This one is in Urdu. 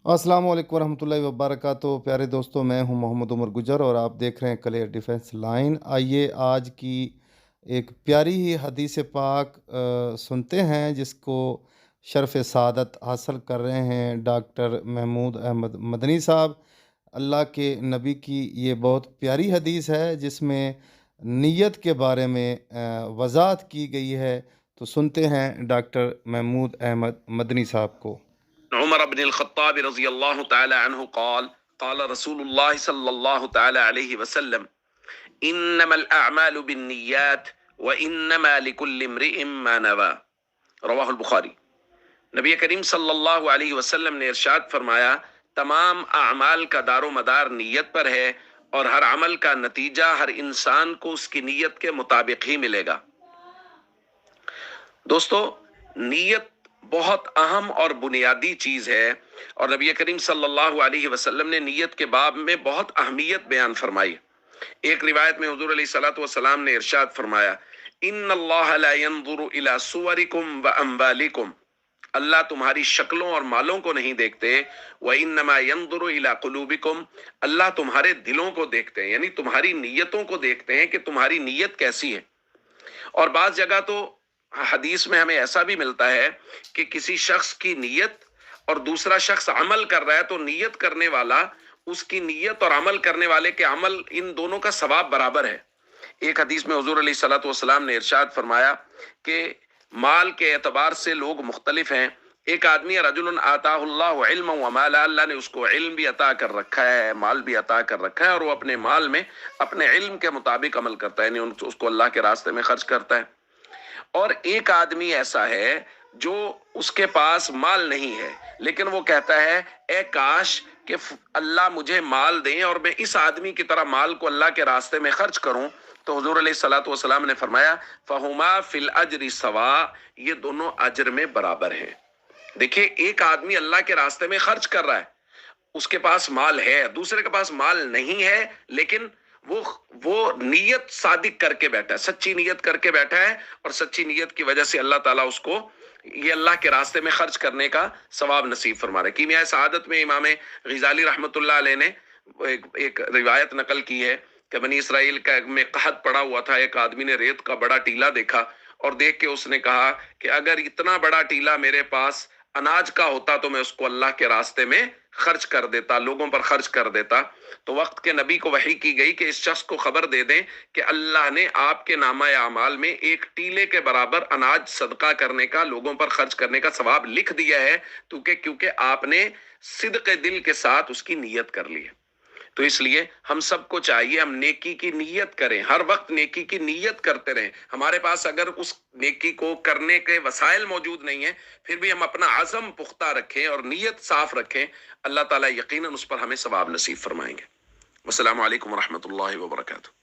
السلام علیکم ورحمۃ اللہ وبرکاتہ، پیارے دوستوں، میں ہوں محمد عمر گجر اور آپ دیکھ رہے ہیں کلیئر ڈیفنس لائن۔ آئیے آج کی ایک پیاری ہی حدیث پاک سنتے ہیں، جس کو شرف سعادت حاصل کر رہے ہیں ڈاکٹر محمود احمد مدنی صاحب۔ اللہ کے نبی کی یہ بہت پیاری حدیث ہے، جس میں نیت کے بارے میں وضاحت کی گئی ہے۔ تو سنتے ہیں ڈاکٹر محمود احمد مدنی صاحب کو۔ عمر بن الخطاب رضی اللہ تعالی عنہ قال قال رسول اللہ صلی اللہ تعالی علیہ وسلم انما الاعمال بالنیات وانما لكل امرئ ما نوى، رواہ البخاری۔ نبی کریم صلی اللہ علیہ وسلم نے ارشاد فرمایا، تمام اعمال کا دار و مدار نیت پر ہے، اور ہر عمل کا نتیجہ ہر انسان کو اس کی نیت کے مطابق ہی ملے گا۔ دوستو، نیت بہت اہم اور بنیادی چیز ہے، اور نبی کریم صلی اللہ علیہ وسلم نے نیت کے باب میں بہت اہمیت بیان فرمائی۔ ایک روایت میں حضور علیہ الصلوۃ والسلام نے ارشاد فرمایا، ان اللہ لا ينظر الى صورکم واموالکم، اللہ تمہاری شکلوں اور مالوں کو نہیں دیکھتے، وانما ينظر الى قلوبکم، اللہ تمہارے دلوں کو دیکھتے ہیں، یعنی تمہاری نیتوں کو دیکھتے ہیں کہ تمہاری نیت کیسی ہے۔ اور بعض جگہ تو حدیث میں ہمیں ایسا بھی ملتا ہے کہ کسی شخص کی نیت اور دوسرا شخص عمل کر رہا ہے، تو نیت کرنے والا، اس کی نیت اور عمل کرنے والے کے عمل، ان دونوں کا ثواب برابر ہے۔ ایک حدیث میں حضور علیہ الصلوۃ والسلام نے ارشاد فرمایا کہ مال کے اعتبار سے لوگ مختلف ہیں۔ ایک آدمی رجل آتاہ اللہ علم و مالا، اللہ نے اس کو علم بھی عطا کر رکھا ہے، مال بھی عطا کر رکھا ہے، اور وہ اپنے مال میں اپنے علم کے مطابق عمل کرتا ہے، یعنی اس کو اللہ کے راستے میں خرچ کرتا ہے۔ اور ایک آدمی ایسا ہے جو اس کے پاس مال نہیں ہے، لیکن وہ کہتا ہے اے کاش کہ اللہ مجھے مال دیں اور میں اس آدمی کی طرح مال کو اللہ کے راستے میں خرچ کروں۔ تو حضور علیہ الصلوۃ والسلام نے فرمایا فہما فی الاجر سوا، یہ دونوں اجر میں برابر ہیں۔ دیکھیں، ایک آدمی اللہ کے راستے میں خرچ کر رہا ہے، اس کے پاس مال ہے، دوسرے کے پاس مال نہیں ہے، لیکن وہ نیت صادق کر کے بیٹھا ہے، سچی نیت کر کے بیٹھا ہے، اور سچی نیت کی وجہ سے اللہ تعالیٰ اس کو یہ اللہ کے راستے میں خرچ کرنے کا ثواب نصیب فرما رہے۔ کیمیائے سعادت میں امام غزالی رحمۃ اللہ علیہ نے ایک روایت نقل کی ہے کہ بنی اسرائیل میں قحط پڑا ہوا تھا، ایک آدمی نے ریت کا بڑا ٹیلا دیکھا، اور دیکھ کے اس نے کہا کہ اگر اتنا بڑا ٹیلا میرے پاس اناج کا ہوتا تو میں اس کو اللہ کے راستے میں خرچ کر دیتا، لوگوں پر خرچ کر دیتا۔ تو وقت کے نبی کو وحی کی گئی کہ اس شخص کو خبر دے دیں کہ اللہ نے آپ کے نامہ اعمال میں ایک ٹیلے کے برابر اناج صدقہ کرنے کا، لوگوں پر خرچ کرنے کا ثواب لکھ دیا ہے، کیونکہ آپ نے صدق دل کے ساتھ اس کی نیت کر لی ہے۔ تو اس لیے ہم سب کو چاہیے ہم نیکی کی نیت کریں، ہر وقت نیکی کی نیت کرتے رہیں۔ ہمارے پاس اگر اس نیکی کو کرنے کے وسائل موجود نہیں ہیں، پھر بھی ہم اپنا عزم پختہ رکھیں اور نیت صاف رکھیں، اللہ تعالیٰ یقیناً اس پر ہمیں ثواب نصیب فرمائیں گے۔ والسلام علیکم ورحمۃ اللہ وبرکاتہ۔